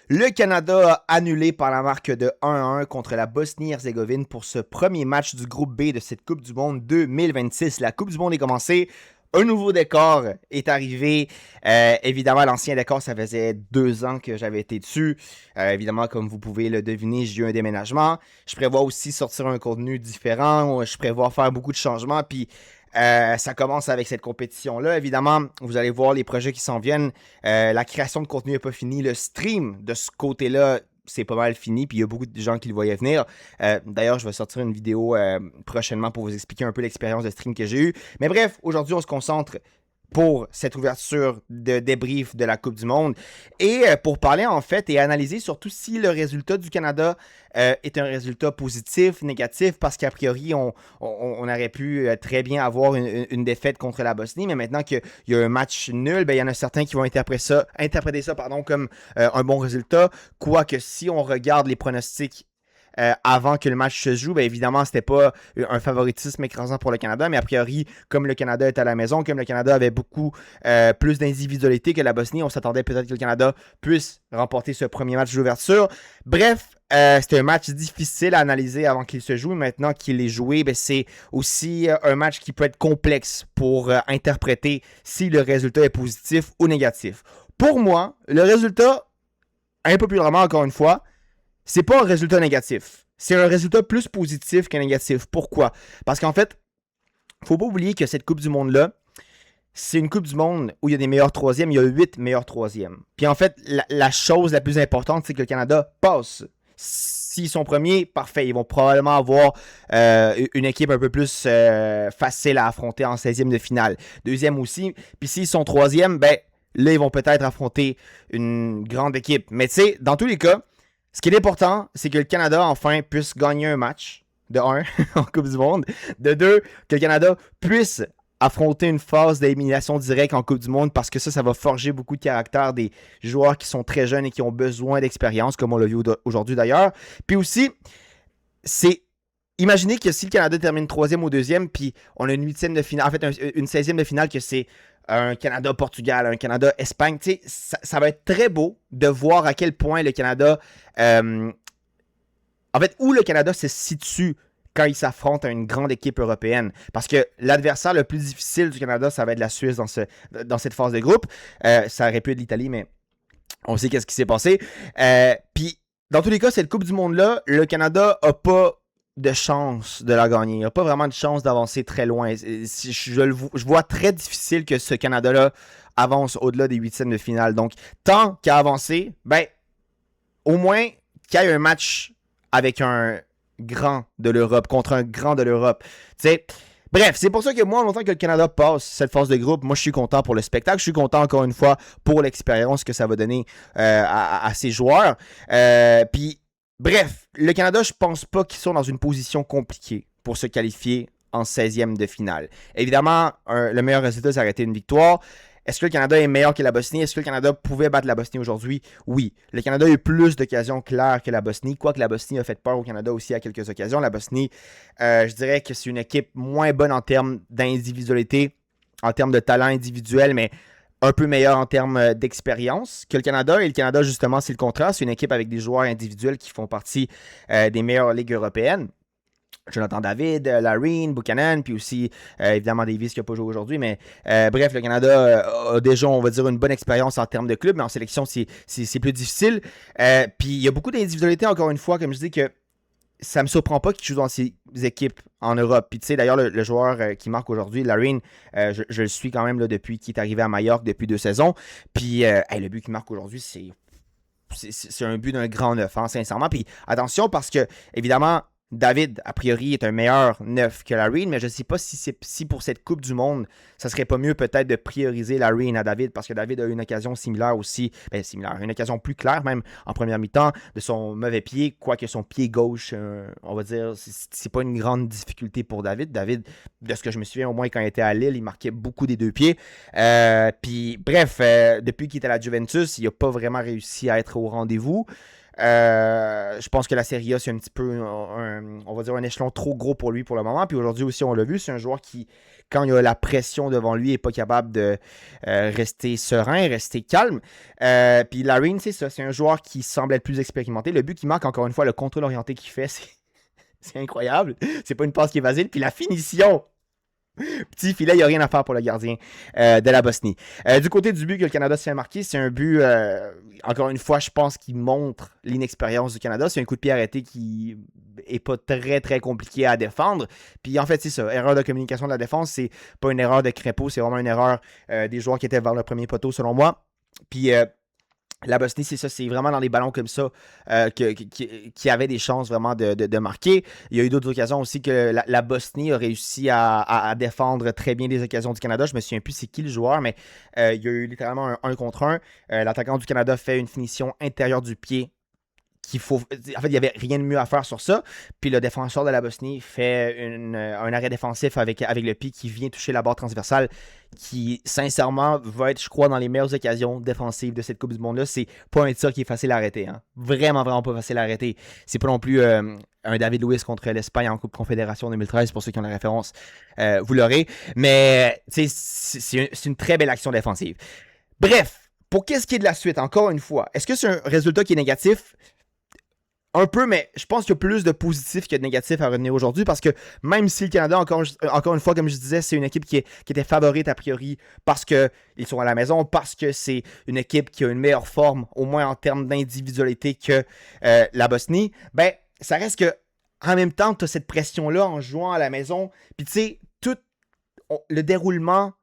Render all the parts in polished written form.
Le Canada a annulé par la marque de 1-1 contre la Bosnie-Herzégovine pour ce premier match du groupe B de cette Coupe du Monde 2026. La Coupe du Monde est commencée. Un nouveau décor est arrivé. Évidemment, l'ancien décor, ça faisait 2 ans que j'avais été dessus. Évidemment, comme vous pouvez le deviner, j'ai eu un déménagement. Je prévois aussi sortir un contenu différent. Je prévois faire beaucoup de changements. Puis, ça commence avec cette compétition-là. Évidemment, vous allez voir les projets qui s'en viennent. La création de contenu n'est pas finie. Le stream de ce côté-là, c'est pas mal fini. Puis il y a beaucoup de gens qui le voyaient venir. D'ailleurs, je vais sortir une vidéo prochainement pour vous expliquer un peu l'expérience de stream que j'ai eue. Mais bref, aujourd'hui, on se concentre pour cette ouverture de débrief de la Coupe du Monde et pour parler en fait et analyser surtout si le résultat du Canada est un résultat positif, négatif, parce qu'a priori on aurait pu très bien avoir une défaite contre la Bosnie, mais maintenant qu'il y a un match nul, ben, il y en a certains qui vont interpréter ça comme un bon résultat, quoique si on regarde les pronostics avant que le match se joue, bien évidemment, c'était pas un favoritisme écrasant pour le Canada, mais a priori, comme le Canada est à la maison, comme le Canada avait beaucoup plus d'individualité que la Bosnie, on s'attendait peut-être que le Canada puisse remporter ce premier match d'ouverture. Bref, c'était un match difficile à analyser avant qu'il se joue. Maintenant qu'il est joué, ben, c'est aussi un match qui peut être complexe pour interpréter si le résultat est positif ou négatif. Pour moi, le résultat, impopulairement encore une fois, c'est pas un résultat négatif. C'est un résultat plus positif que négatif. Pourquoi? Parce qu'en fait, faut pas oublier que cette Coupe du Monde-là, c'est une Coupe du Monde où il y a des meilleurs troisièmes, il y a 8 meilleurs troisièmes. Puis en fait, la chose la plus importante, c'est que le Canada passe. S'ils sont premiers, parfait. Ils vont probablement avoir une équipe un peu plus facile à affronter en 16e de finale. Deuxième aussi. Puis s'ils sont troisième, ben là, ils vont peut-être affronter une grande équipe. Mais tu sais, dans tous les cas, ce qui est important, c'est que le Canada, enfin, puisse gagner un match, de 1, en Coupe du Monde. De 2, que le Canada puisse affronter une phase d'élimination directe en Coupe du Monde, parce que ça va forger beaucoup de caractère des joueurs qui sont très jeunes et qui ont besoin d'expérience, comme on l'a vu aujourd'hui d'ailleurs. Puis aussi, c'est... Imaginez que si le Canada termine troisième ou deuxième, puis on a une huitième de finale, en fait, une 16e de finale, que c'est un Canada-Portugal, un Canada-Espagne, tu sais, ça va être très beau de voir à quel point le Canada, en fait, où le Canada se situe quand il s'affronte à une grande équipe européenne. Parce que l'adversaire le plus difficile du Canada, ça va être la Suisse dans cette phase de groupe. Ça aurait pu être l'Italie, mais on sait qu'est-ce qui s'est passé. Puis, dans tous les cas, cette Coupe du Monde-là, le Canada n'a pas de chance de la gagner. Il n'y a pas vraiment de chance d'avancer très loin. Je vois très difficile que ce Canada-là avance au-delà des huitièmes de finale. Donc, tant qu'à avancer, ben, au moins qu'il y ait un match avec un grand de l'Europe contre un grand de l'Europe. Tu sais, bref, c'est pour ça que moi, longtemps que le Canada passe cette phase de groupe, moi je suis content pour le spectacle, je suis content encore une fois pour l'expérience que ça va donner à ces joueurs. Puis, bref, le Canada, je pense pas qu'ils sont dans une position compliquée pour se qualifier en 16e de finale. Évidemment, le meilleur résultat, ça aurait été une victoire. Est-ce que le Canada est meilleur que la Bosnie? Est-ce que le Canada pouvait battre la Bosnie aujourd'hui? Oui. Le Canada a eu plus d'occasions claires que la Bosnie, quoique la Bosnie a fait peur au Canada aussi à quelques occasions. La Bosnie, je dirais que c'est une équipe moins bonne en termes d'individualité, en termes de talent individuel, mais un peu meilleure en termes d'expérience que le Canada. Et le Canada, justement, c'est le contraire. C'est une équipe avec des joueurs individuels qui font partie des meilleures ligues européennes. Jonathan David, Larine, Buchanan, puis aussi évidemment Davis qui n'a pas joué aujourd'hui. Mais bref, le Canada a déjà, on va dire, une bonne expérience en termes de club, mais en sélection, c'est plus difficile. Puis il y a beaucoup d'individualité, encore une fois, comme je dis, que ça me surprend pas qu'il joue dans ces équipes en Europe. Puis tu sais, d'ailleurs, le joueur qui marque aujourd'hui, Larine, je le suis quand même là, depuis qu'il est arrivé à Majorque depuis 2 saisons. Puis le but qu'il marque aujourd'hui, c'est un but d'un grand neuf, hein, sincèrement. Puis attention, parce que, évidemment, David, a priori, est un meilleur neuf que Larine, mais je ne sais pas si pour cette Coupe du Monde, ça serait pas mieux peut-être de prioriser Larine à David, parce que David a eu une occasion similaire aussi, une occasion plus claire même en première mi-temps de son mauvais pied, quoique son pied gauche, on va dire, c'est pas une grande difficulté pour David. David, de ce que je me souviens au moins quand il était à Lille, il marquait beaucoup des 2 pieds. Puis bref, depuis qu'il était à la Juventus, il n'a pas vraiment réussi à être au rendez-vous. Je pense que la Serie A, c'est un petit peu, on va dire, un échelon trop gros pour lui pour le moment. Puis aujourd'hui aussi, on l'a vu, c'est un joueur qui, quand il a la pression devant lui, n'est pas capable de rester serein, rester calme. Puis Larin, c'est ça, c'est un joueur qui semble être plus expérimenté. Le but qui marque, encore une fois, le contrôle orienté qu'il fait, c'est incroyable. C'est pas une passe qui est facile. Puis la finition, petit filet, il n'y a rien à faire pour le gardien de la Bosnie. Du côté du but que le Canada s'est marqué, c'est un but, encore une fois, je pense qu'il montre l'inexpérience du Canada. C'est un coup de pied arrêté qui est pas très, très compliqué à défendre. Puis en fait, c'est ça. Erreur de communication de la défense, c'est pas une erreur de Crépeau, c'est vraiment une erreur des joueurs qui étaient vers le premier poteau, selon moi. Puis la Bosnie, c'est ça, c'est vraiment dans des ballons comme ça qui avaient des chances vraiment de marquer. Il y a eu d'autres occasions aussi que la Bosnie a réussi à défendre très bien les occasions du Canada. Je me souviens plus c'est qui le joueur, mais il y a eu littéralement un 1 contre 1. L'attaquant du Canada fait une finition intérieure du pied en fait, il n'y avait rien de mieux à faire sur ça. Puis le défenseur de la Bosnie fait un arrêt défensif avec le pied qui vient toucher la barre transversale, qui, sincèrement, va être, je crois, dans les meilleures occasions défensives de cette Coupe du Monde-là. C'est pas un tir qui est facile à arrêter. Hein. Vraiment, vraiment pas facile à arrêter. C'est pas non plus un David Luiz contre l'Espagne en Coupe Confédération 2013, pour ceux qui ont la référence. Vous l'aurez. Mais c'est une très belle action défensive. Bref, pour qu'est-ce qui est de la suite, encore une fois, est-ce que c'est un résultat qui est négatif? Un peu, mais je pense qu'il y a plus de positifs que de négatifs à retenir aujourd'hui parce que même si le Canada, encore une fois, comme je disais, c'est une équipe qui était favorite a priori parce qu'ils sont à la maison, parce que c'est une équipe qui a une meilleure forme, au moins en termes d'individualité que la Bosnie, ben ça reste que en même temps, tu as cette pression-là en jouant à la maison. Puis tu sais, tout le déroulement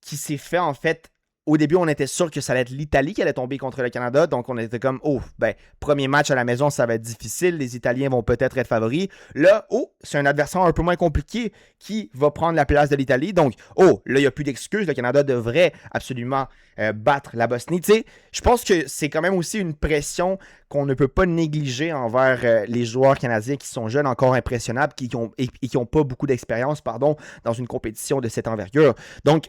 qui s'est fait en fait. Au début, on était sûr que ça allait être l'Italie qui allait tomber contre le Canada. Donc, on était comme, oh, ben, premier match à la maison, ça va être difficile. Les Italiens vont peut-être être favoris. Là, oh, c'est un adversaire un peu moins compliqué qui va prendre la place de l'Italie. Donc, oh, là, il n'y a plus d'excuses. Le Canada devrait absolument battre la Bosnie. Tu sais, je pense que c'est quand même aussi une pression qu'on ne peut pas négliger envers les joueurs canadiens qui sont jeunes, encore impressionnables, qui n'ont pas beaucoup d'expérience, dans une compétition de cette envergure. Donc,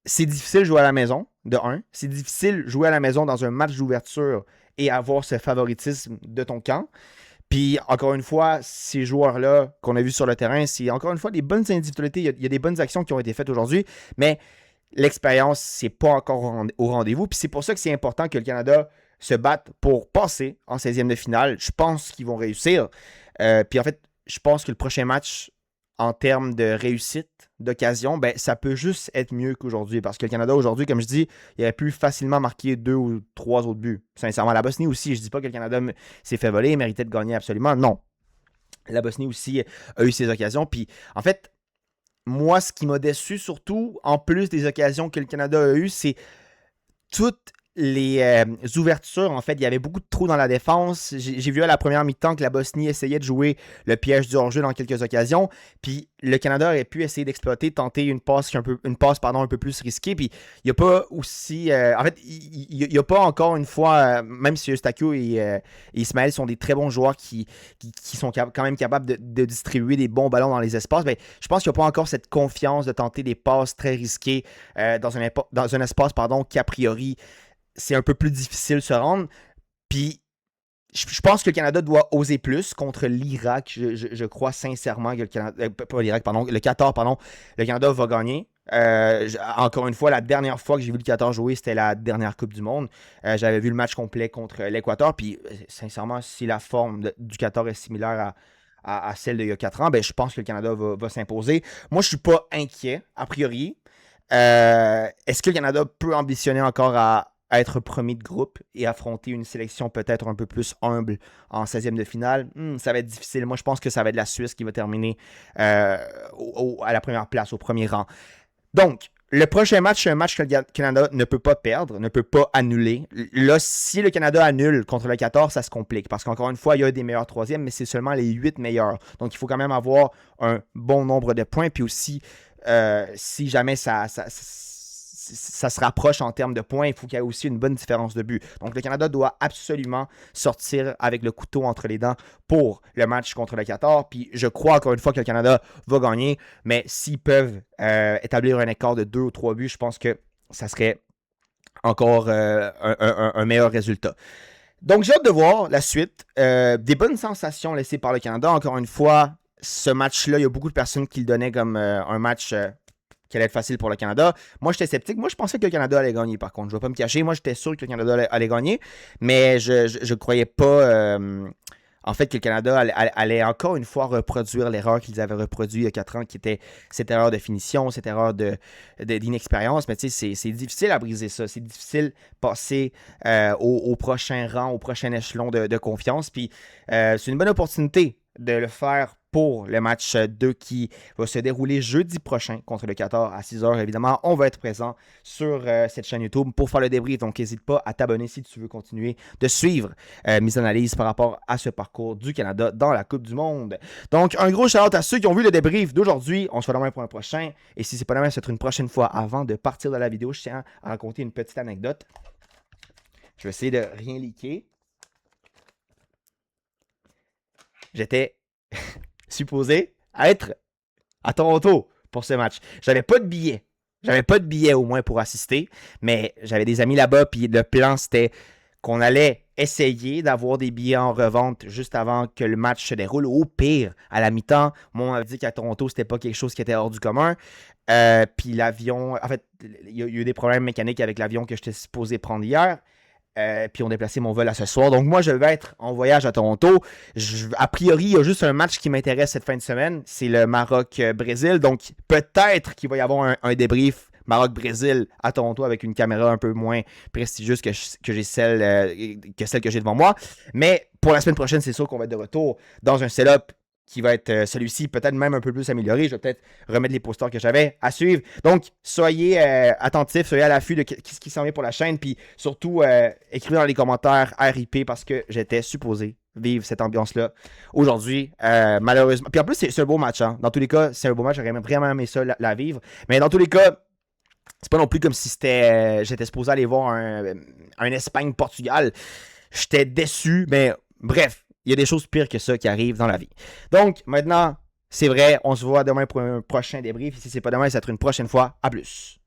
c'est difficile de jouer à la maison, de 1. C'est difficile de jouer à la maison dans un match d'ouverture et avoir ce favoritisme de ton camp. Puis, encore une fois, ces joueurs-là qu'on a vus sur le terrain, c'est encore une fois des bonnes individualités. Il y a des bonnes actions qui ont été faites aujourd'hui, mais l'expérience, c'est pas encore au rendez-vous. Puis c'est pour ça que c'est important que le Canada se batte pour passer en 16e de finale. Je pense qu'ils vont réussir. Puis en fait, je pense que le prochain match, en termes de réussite, d'occasion, ben, ça peut juste être mieux qu'aujourd'hui. Parce que le Canada, aujourd'hui, comme je dis, il aurait pu facilement marquer 2 ou 3 autres buts. Sincèrement, la Bosnie aussi, je dis pas que le Canada s'est fait voler, méritait de gagner absolument. Non. La Bosnie aussi a eu ses occasions. Puis, en fait, moi, ce qui m'a déçu surtout, en plus des occasions que le Canada a eues, c'est toutes les ouvertures. En fait, il y avait beaucoup de trous dans la défense. J'ai vu à la première mi-temps que la Bosnie essayait de jouer le piège du hors-jeu dans quelques occasions. Puis le Canada aurait pu essayer d'exploiter, tenter une passe un peu plus risquée. Puis il n'y a pas aussi... en fait, il n'y a pas encore une fois, même si Eustáquio et Ismaël sont des très bons joueurs qui sont quand même capables de distribuer des bons ballons dans les espaces, ben, je pense qu'il n'y a pas encore cette confiance de tenter des passes très risquées dans un espace qu'a priori c'est un peu plus difficile de se rendre. Puis, je pense que le Canada doit oser plus contre l'Irak. Je crois sincèrement que le Canada... pas l'Irak, pardon. Le Qatar, pardon. Le Canada va gagner. Encore une fois, la dernière fois que j'ai vu le Qatar jouer, c'était la dernière Coupe du Monde. J'avais vu le match complet contre l'Équateur. Puis, sincèrement, si la forme du Qatar est similaire à celle d'il y a 4 ans, ben, je pense que le Canada va s'imposer. Moi, je suis pas inquiet, a priori. Est-ce que le Canada peut ambitionner encore à être premier de groupe et affronter une sélection peut-être un peu plus humble en 16e de finale? Ça va être difficile. Moi, je pense que ça va être la Suisse qui va terminer à la première place, au premier rang. Donc, le prochain match, c'est un match que le Canada ne peut pas perdre, ne peut pas annuler. Là, si le Canada annule contre le 14, ça se complique. Parce qu'encore une fois, il y a des meilleurs troisièmes, mais c'est seulement les 8 meilleurs. Donc, il faut quand même avoir un bon nombre de points. Puis aussi, si jamais ça se rapproche en termes de points, il faut qu'il y ait aussi une bonne différence de but. Donc, le Canada doit absolument sortir avec le couteau entre les dents pour le match contre le Qatar. Puis, je crois encore une fois que le Canada va gagner, mais s'ils peuvent établir un écart de 2 ou 3 buts, je pense que ça serait encore un meilleur résultat. Donc, j'ai hâte de voir la suite. Des bonnes sensations laissées par le Canada. Encore une fois, ce match-là, il y a beaucoup de personnes qui le donnaient comme un match qui allait être facile pour le Canada. Moi, j'étais sceptique. Moi, je pensais que le Canada allait gagner, par contre. Je ne vais pas me cacher. Moi, j'étais sûr que le Canada allait gagner. Mais je ne croyais pas, en fait, que le Canada allait encore une fois reproduire l'erreur qu'ils avaient reproduite il y a 4 ans, qui était cette erreur de finition, cette erreur d'inexpérience. Mais tu sais, c'est difficile à briser ça. C'est difficile de passer au prochain rang, au prochain échelon de confiance. Puis, c'est une bonne opportunité de le faire pour le match 2 qui va se dérouler jeudi prochain contre le Qatar à 6h. Évidemment, on va être présent sur cette chaîne YouTube pour faire le débrief. Donc, n'hésite pas à t'abonner si tu veux continuer de suivre mes analyses par rapport à ce parcours du Canada dans la Coupe du Monde. Donc, un gros shout-out à ceux qui ont vu le débrief d'aujourd'hui. On se voit demain pour un prochain. Et si c'est pas demain, c'est une prochaine fois. Avant de partir de la vidéo, je tiens à raconter une petite anecdote. Je vais essayer de rien leaker. J'étais supposé être à Toronto pour ce match. J'avais pas de billet. J'avais pas de billet au moins pour assister, mais j'avais des amis là-bas, puis le plan c'était qu'on allait essayer d'avoir des billets en revente juste avant que le match se déroule. Au pire, à la mi-temps, moi on m'avait dit qu'à Toronto, c'était pas quelque chose qui était hors du commun. Puis l'avion, en fait, il y a eu des problèmes mécaniques avec l'avion que j'étais supposé prendre hier. Puis on déplacé mon vol à ce soir. Donc moi, je vais être en voyage à Toronto. A priori, il y a juste un match qui m'intéresse cette fin de semaine. C'est le Maroc-Brésil. Donc peut-être qu'il va y avoir un débrief Maroc-Brésil à Toronto avec une caméra un peu moins prestigieuse que celle que j'ai devant moi. Mais pour la semaine prochaine, c'est sûr qu'on va être de retour dans un setup qui va être celui-ci, peut-être même un peu plus amélioré. Je vais peut-être remettre les posters que j'avais à suivre. Donc, soyez attentifs, soyez à l'affût de ce qui s'en vient pour la chaîne. Puis surtout, écrivez dans les commentaires RIP parce que j'étais supposé vivre cette ambiance-là aujourd'hui. Malheureusement. Puis en plus, c'est un beau match. Hein. Dans tous les cas, c'est un beau match. J'aurais vraiment aimé ça la vivre. Mais dans tous les cas, c'est pas non plus comme si j'étais supposé aller voir un Espagne-Portugal. J'étais déçu, mais bref. Il y a des choses pires que ça qui arrivent dans la vie. Donc, maintenant, c'est vrai, on se voit demain pour un prochain débrief. Si c'est pas demain, ça va être une prochaine fois. À plus.